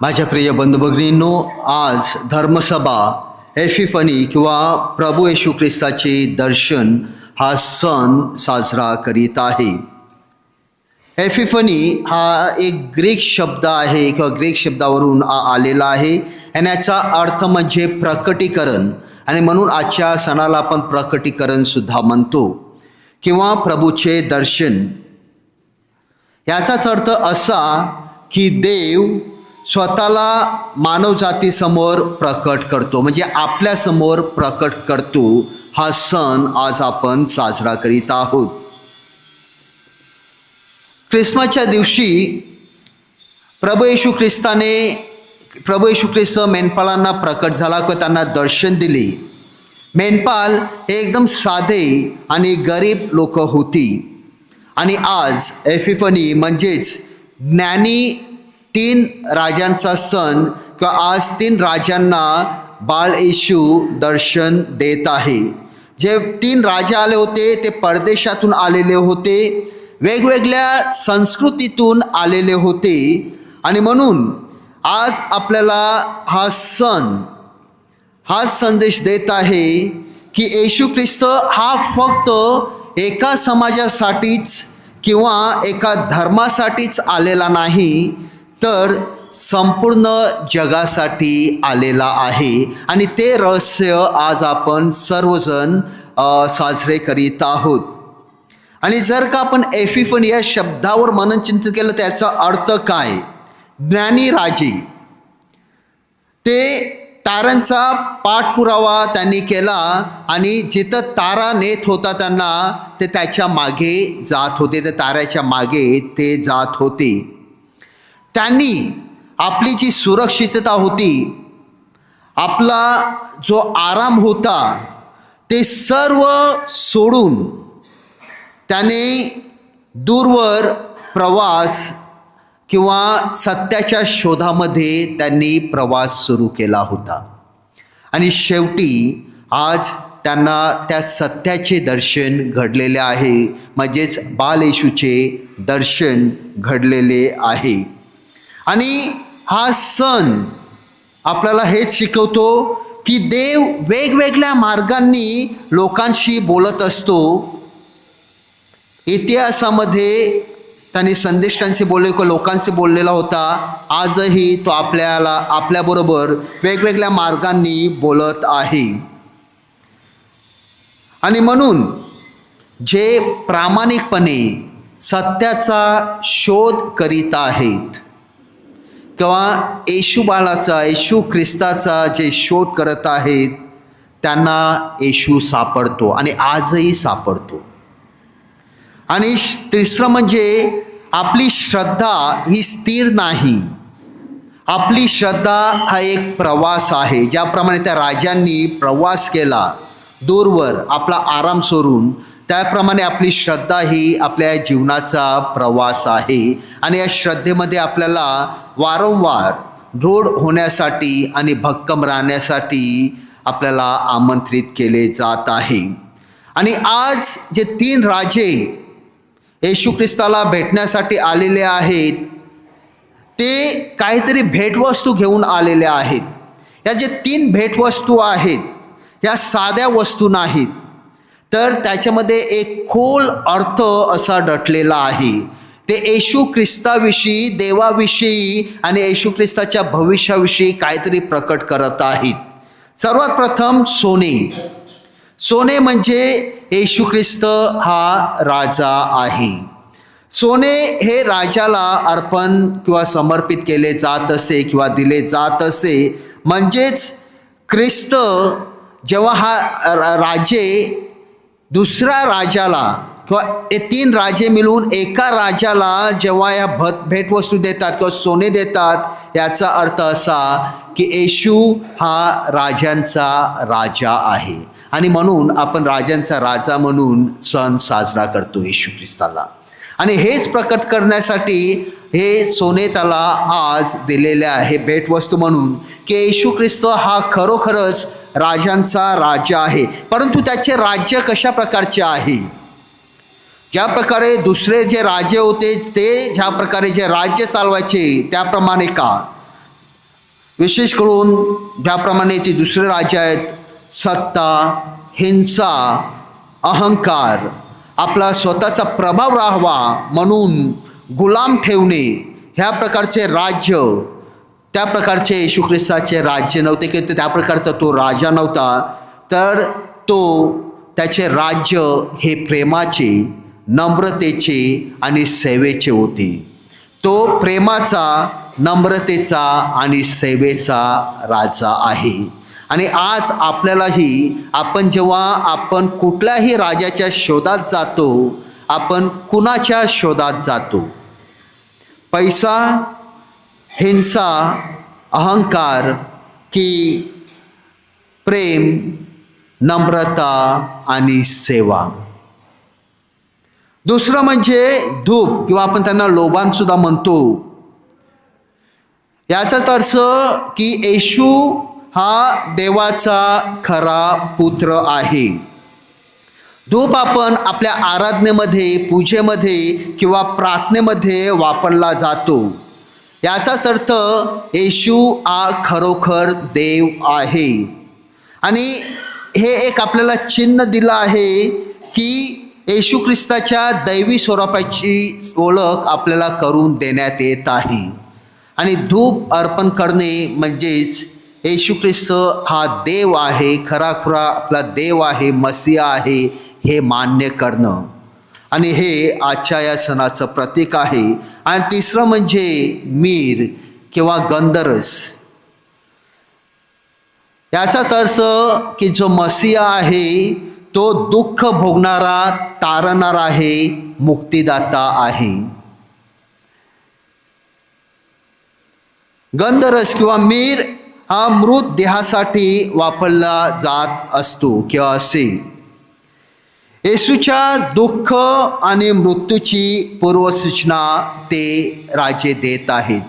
माझ्या प्रिय बंधू भगिनींनो, आज धर्मसभा एपिफनी किंवा प्रभू येशू ख्रिस्ताचे दर्शन हा सण साजरा करीत आहे. एपिफनी हा एक ग्रीक शब्द आहे किंवा ग्रीक शब्दावरून आलेला आहे आणि याचा अर्थ म्हणजे प्रकटीकरण, आणि म्हणून आजच्या सणाला आपण प्रकटीकरण सुद्धा म्हणतो किंवा प्रभूचे दर्शन. याचाच अर्थ असा की देव स्वतःला मानवजातीसमोर प्रकट करतो, म्हणजे आपल्यासमोर प्रकट करतो. हा सण आज आपण साजरा करीत आहोत. ख्रिसमसच्या दिवशी प्रभू येशू ख्रिस्त मेंढपाळांना प्रकट झाला किंवा त्यांना दर्शन दिले. मेंढपाळ हे एकदम साधे आणि गरीब लोक होती, आणि आज एपिफनी म्हणजेच ज्ञानी 3 राजांचा सण किंवा आज 3 राजांना बाळ येशू दर्शन देत आहे. जे 3 राजा आले होते ते परदेशातून आलेले होते, वेगवेगळ्या संस्कृतीतून आलेले होते, आणि म्हणून आज आपल्याला हा सण हा संदेश देत आहे की येशू ख्रिस्त हा फक्त एका समाजासाठीच किंवा एका धर्मासाठीच आलेला नाही, तर संपूर्ण जगासाठी आलेला आहे. आणि ते रहस्य आज आपण सर्वजण साजरे करीत आहोत. आणि जर का आपण एपिफनी या शब्दावर मननचिंतन केलं, त्याचा अर्थ काय? ज्ञानी राजे, ते ताऱ्यांचा पाठपुरावा त्यांनी केला, आणि जिथं तारा नेत होता त्यांना ते त्याच्या मागे जात होते, ते ताऱ्याच्या मागे ते जात होते. त्यांनी आपली जी सुरक्षितता होती, आपला जो आराम होता, ते सर्व सोडून त्याने दूरवर प्रवास किंवा सत्याच्या शोधामध्ये त्यांनी प्रवास सुरू केला होता. आणि शेवटी आज त्यांना त्या सत्याचे दर्शन घडलेले आहे, म्हणजेच बाळ येशूचे दर्शन घडलेले आहे. आणि हा सण आपल्याला हेच शिकवतो की देव वेगवेगळ्या मार्गांनी लोकांशी बोलत असतो. इतिहासामध्ये त्यांनी संदेशांशी लोकांशी बोललेला होता, आजही तो आपल्याबरोबर वेगवेगळ्या मार्गांनी बोलत आहे. आणि म्हणून जे प्रामाणिकपणे सत्याचा शोध करीत आहेत किंवा येशू ख्रिस्ताचा जे शोध करत आहेत, त्यांना येशू सापडतो आणि आजही सापडतो. आणि तिसरं म्हणजे आपली श्रद्धा ही स्थिर नाही. आपली श्रद्धा हा एक प्रवास आहे. ज्याप्रमाणे त्या राजांनी प्रवास केला दूरवर आपला आराम सोडून, त्याप्रमाणे आपली श्रद्धा ही आपल्या जीवनाचा प्रवास आहे. आणि या श्रद्धेमध्ये आपल्याला वारंवार दृढ होण्यासाठी आणि भक्कम राहण्यासाठी आपल्याला आमंत्रित केले जात आहे. आणि आज जे 3 राजे येशू ख्रिस्ताला भेटण्यासाठी आलेले आहेत, ते काहीतरी भेटवस्तू घेऊन आलेले आहेत. या जे 3 भेटवस्तू आहेत, या साध्या वस्तू नाहीत, तर त्याच्यामध्ये एक खोल अर्थ असा दडलेला आहे. ते येशू ख्रिस्ताविषयी, देवाविषयी आणि येशू ख्रिस्ताच्या भविष्याविषयी काहीतरी प्रकट करत आहेत. सर्वात प्रथम सोने म्हणजे येशू ख्रिस्त हा राजा आहे. सोने हे राजाला अर्पण किंवा समर्पित केले जात असे किंवा दिले जात असे. म्हणजेच ख्रिस्त जेव्हा हा राजे दुसऱ्या राजाला किंवा हे 3 राजे मिळून एका राजाला जेव्हा या भेटवस्तू देतात किंवा सोने देतात, याचा अर्थ असा की येशू हा राजांचा राजा आहे. आणि म्हणून आपण राजांचा राजा म्हणून सण साजरा करतो येशू ख्रिस्ताला. आणि हेच प्रकट करण्यासाठी हे सोने त्याला आज दिलेले आहे भेटवस्तू म्हणून, की येशू ख्रिस्त हा खरोखरच राजांचा राजा आहे. परंतु त्याचे राज्य कशा प्रकारचे आहे? ज्या प्रकारे दुसरे जे राजे होते ते ज्या प्रकारे जे राज्य चालवायचे त्याप्रमाणे का? विशेष करून ज्याप्रमाणे ते दुसरे राज्य आहेत, सत्ता, हिंसा, अहंकार, आपला स्वतःचा प्रभाव राहावा म्हणून गुलाम ठेवणे, ह्या प्रकारचे राज्य, त्या प्रकारचे येशू ख्रिस्ताचे राज्य नव्हते की त्या प्रकारचा तो राजा नव्हता. तर त्याचे राज्य हे प्रेमाचे, नम्रतेचे आणि सेवेचे होते. तो प्रेमाचा, नम्रतेचा आणि सेवेचा राजा आहे. आणि आज आपल्यालाही, जेव्हा आपण कुठल्याही राजाच्या शोधात जातो, आपण कुणाच्या शोधात जातो? पैसा, हिंसा, अहंकार की प्रेम, नम्रता आणि सेवा? दुसरं म्हणजे धूप, किंवा आपण त्यांना लोबान सुद्धा म्हणतो. याचाच अर्थ की येशू हा देवाचा खरा पुत्र आहे. धूप आपण आपल्या आराधनेमध्ये, पूजेमध्ये किंवा प्रार्थनेमध्ये वापरला जातो. याचाच अर्थ येशू हा खरोखर देव आहे. आणि हे एक आपल्याला चिन्ह दिलं आहे की येशू ख्रिस्ताच्या दैवी स्वरूपाची ओळख आपल्याला करून देण्यात येत आहे. आणि धूप अर्पण करणे म्हणजेच येशू ख्रिस्त हा देव आहे, खराखुरा आपला देव आहे, मसीहा आहे, हे मान्य करणं. आणि हे आजच्या या सणाचं प्रतीक आहे. आणि तिसरं म्हणजे मीर किंवा गंधरस. याचाच अर्थ की जो मसीहा आहे तो दुःख भोगणारा, तारणारा आहे, मुक्तिदाता आहे. गंधरस किंवा मीर हा मृत देहासाठी वापरला जात असतो किंवा असे. येशूच्या दुःख आणि मृत्यूची पूर्वसूचना ते राजे देत आहेत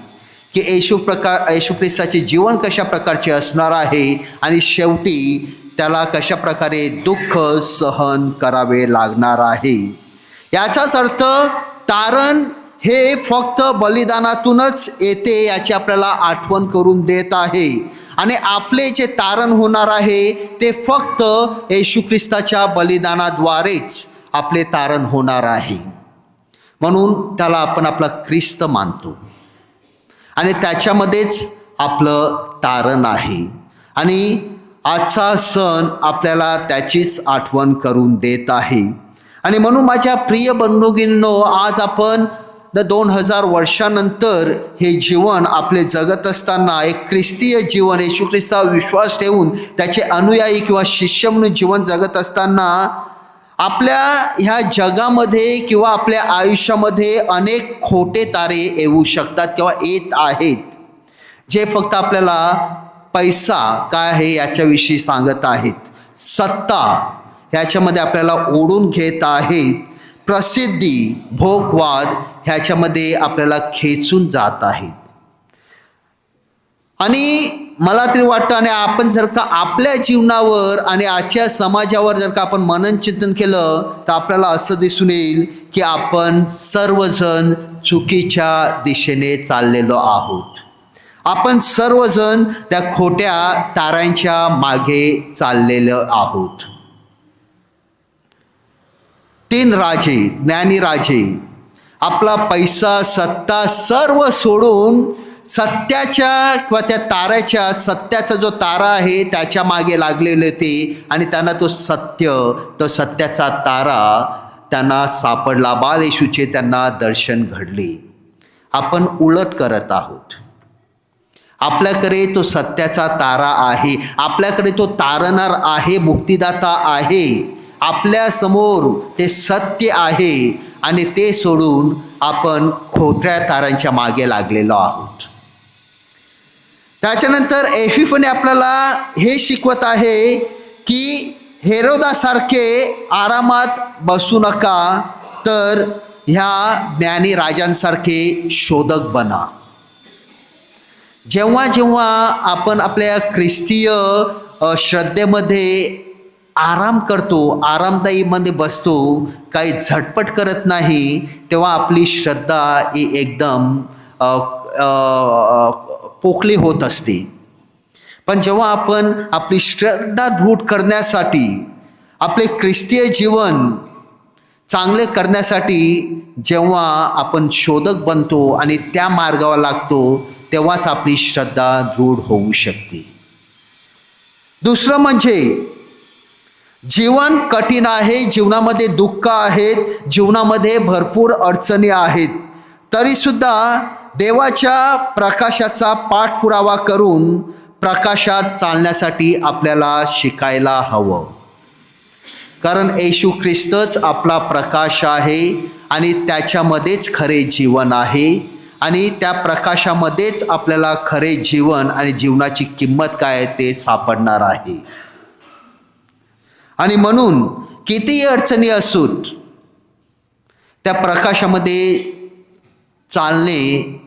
की येशू ख्रिस्ताचे जीवन कशा प्रकारचे असणार आहे आणि शेवटी त्याला कशा प्रकारे दुःख सहन करावे लागणार आहे. याचाच अर्थ तारण हे फक्त बलिदानातूनच येते याची आपल्याला आठवण करून देत आहे. आणि आपले जे तारण होणार आहे ते फक्त येशू ख्रिस्ताच्या बलिदानाद्वारेच आपले तारण होणार आहे. म्हणून त्याला आपण आपला ख्रिस्त मानतो आणि त्याच्यामध्येच आपलं तारण आहे. आणि आजचा सण आपल्याला त्याचीच आठवण करून देत आहे. आणि म्हणून माझ्या प्रिय बंधुगिनो, आज आपण 2000 वर्षानंतर हे जीवन आपले जगत असताना, एक ख्रिस्तीय जीवन, येशू ख्रिस्तावर विश्वास ठेवून त्याचे अनुयायी किंवा शिष्य म्हणून जीवन जगत असताना, आपल्या ह्या जगामध्ये किंवा आपल्या आयुष्यामध्ये अनेक खोटे तारे येऊ शकतात किंवा येत आहेत, जे फक्त आपल्याला पैसा काय आहे याच्याविषयी सांगत आहेत, सत्ता ह्याच्यामध्ये आपल्याला ओढून घेत आहेत, प्रसिद्धी, भोगवाद ह्याच्यामध्ये आपल्याला खेचून जात आहेत. आणि मला तरी वाटतं, आणि आपण जर का आपल्या जीवनावर आणि आजच्या समाजावर जर का आपण मनन चिंतन केलं तर आपल्याला असं दिसून येईल की आपण सर्वजण चुकीच्या दिशेने चाललेलो आहोत. आपण सर्वजण त्या खोट्या ताऱ्यांच्या मागे चाललेलो आहोत. 3 राजे, ज्ञानी राजे, आपला पैसा, सत्ता सर्व सोडून सत्याच्या किंवा त्या ताऱ्याच्या, सत्याचा जो तारा आहे त्याच्या मागे लागलेले ते, आणि त्यांना तो सत्याचा तारा त्यांना सापडला. बाल येशूचे त्यांना दर्शन घडले. आपण उलट करत आहोत. आपल्याकडे तो सत्याचा तारा आहे, आपल्याकडे तो तारणार आहे, मुक्तिदाता आहे, आपल्या समोर ते सत्य आहे, आणि ते सोडून आपण खोट्या तारांच्या मागे लागलेलो आहोत. त्याच्यानंतर एफिफने आपल्याला हे शिकवत आहे की हेरोदासारखे आरामात बसू नका, तर ह्या ज्ञानी राजांसारखे शोधक बना. जेव्हा जेव्हा आपण आपल्या ख्रिस्तीय श्रद्धेमध्ये आराम करतो, आरामदायीमध्ये बसतो, काही झटपट करत नाही, तेव्हा आपली श्रद्धा ही एकदम पोकळी होत असते. पण जेव्हा आपण आपली श्रद्धा दृढ करण्यासाठी, आपले ख्रिस्तीय जीवन चांगले करण्यासाठी जेव्हा आपण शोधक बनतो आणि त्या मार्गावर लागतो, तेव्हाच आपली श्रद्धा दृढ होऊ शकते. दुसरं म्हणजे जीवन कठीण आहे, जीवनामध्ये दुःख आहेत, जीवनामध्ये भरपूर अडचणी आहेत, तरीसुद्धा देवाच्या प्रकाशाचा पाठपुरावा करून प्रकाशात चालण्यासाठी आपल्याला शिकायला हवं. कारण येशू ख्रिस्तच आपला प्रकाश आहे आणि त्याच्यामध्येच खरे जीवन आहे आणि त्या प्रकाशामध्येच आपल्याला खरे जीवन आणि जीवनाची किंमत काय आहे ते सापडणार आहे. आणि म्हणून कितीही अडचणी असोत, त्या प्रकाशामध्ये चालणे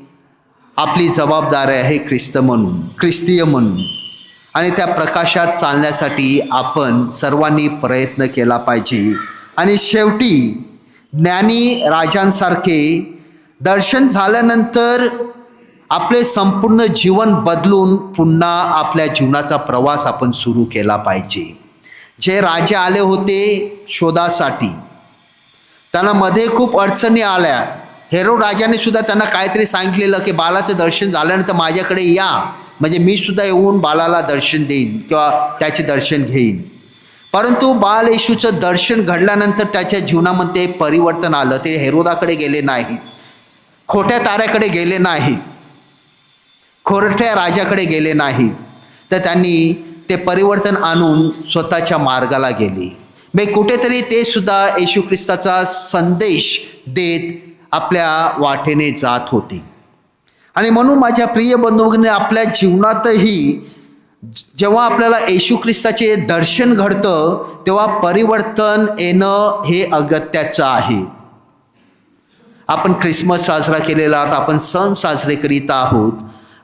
आपली जबाबदारी आहे ख्रिस्तीय म्हणून. आणि त्या प्रकाशात चालण्यासाठी आपण सर्वांनी प्रयत्न केला पाहिजे. आणि शेवटी ज्ञानी राजांसारखे दर्शन झाल्यानंतर आपले संपूर्ण जीवन बदलून पुन्हा आपल्या जीवनाचा प्रवास आपण सुरू केला पाहिजे. जे राजे आले होते शोधासाठी, त्यांना मध्ये खूप अडचणी आल्या. हेरोद राजाने सुद्धा त्यांना काहीतरी सांगितलेलं की बालाचं दर्शन झाल्यानंतर माझ्याकडे या, म्हणजे मी सुद्धा येऊन बालाला दर्शन देईन किंवा त्याचे दर्शन घेईन. परंतु बाल येशूचं दर्शन घडल्यानंतर त्याच्या जीवनामध्ये परिवर्तन आलं. ते हेरोदाकडे गेले नाहीत, खोट्या ताऱ्याकडे गेले नाहीत, खोरट्या राजाकडे गेले नाहीत, तर त्यांनी ते परिवर्तन आणून स्वतःच्या मार्गाला गेले. मग कुठेतरी ते सुद्धा येशू ख्रिस्ताचा संदेश देत आपल्या वाटेने जात होते. आणि म्हणून माझ्या प्रिय बंधूंनी, आपल्या जीवनातही जेव्हा आपल्याला येशू ख्रिस्ताचे दर्शन घडतं तेव्हा परिवर्तन येणं हे अगत्याचं आहे. आपण ख्रिसमस साजरा केलेला आहोत, आपण सण साजरे करीत आहोत,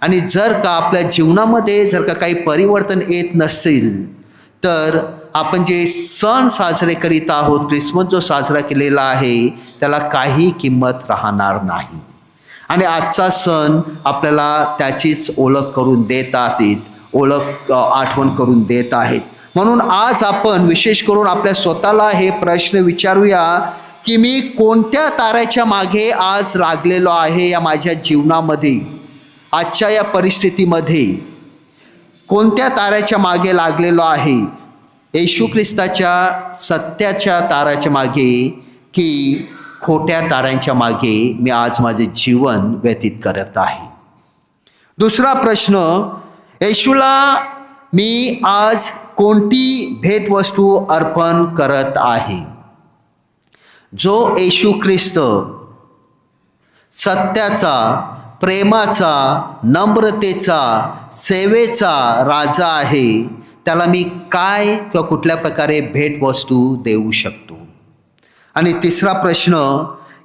आणि जर का आपल्या जीवनामध्ये जर का काही परिवर्तन येत नसेल तर आपण जे सण साजरे करीत आहोत, ख्रिसमस जो साजरा केलेला आहे, त्याला काही किंमत राहणार नाही. आणि आजचा सण आपल्याला त्याचीच ओळख करून देत आहेत, आठवण करून देत आहेत. म्हणून आज आपण विशेष करून आपल्या स्वतःला हे प्रश्न विचारूया की मी कोणत्या ताऱ्याच्या मागे आज लागलेलो आहे या माझ्या जीवनामध्ये, आजच्या या परिस्थितीमध्ये कोणत्या ताऱ्याच्या मागे लागलेलो आहे? येशू ख्रिस्ताच्या सत्याच्या ताऱ्याच्या मागे की खोट्या ताऱ्यांच्या मागे मी आज माझे जीवन व्यतीत करत आहे? दुसरा प्रश्न, येशूला मी आज कोणती भेटवस्तू अर्पण करत आहे? जो येशू ख्रिस्त सत्याचा, प्रेमाचा, नम्रतेचा, सेवेचा राजा आहे, त्याला मी काय किंवा कुठल्या प्रकारे भेटवस्तू देऊ शकतो? आणि तिसरा प्रश्न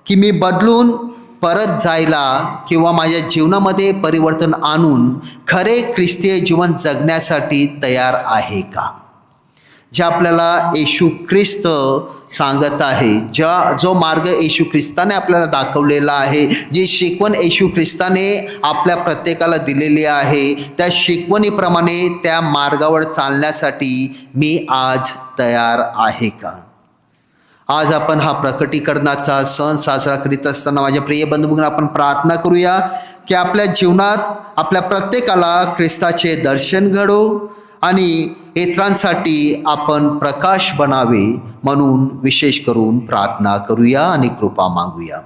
की मी बदलून परत जायला किंवा माझ्या जीवनामध्ये परिवर्तन आणून खरे ख्रिस्तीय जीवन जगण्यासाठी तयार आहे का? जे आपल्याला येशू ख्रिस्त सांगत आहे, जो मार्ग येशू ख्रिस्ताने आपल्याला दाखवलेला आहे, जी शिकवण येशू ख्रिस्ताने आपल्या प्रत्येकाला दिलेली आहे, त्या शिकवणीप्रमाणे त्या मार्गावर चालण्यासाठी मी आज तयार आहे का? आज आपण हा प्रकटीकरणाचा सण साजरा करीत असताना माझ्या प्रिय बंधूंनो, आपण प्रार्थना करूया की आपल्या जीवनात आपल्या प्रत्येकाला ख्रिस्ताचे दर्शन घडो आणि इतरांसाठी आपण प्रकाश बनावे, म्हणून विशेष करून प्रार्थना करूया आणि कृपा मागूया.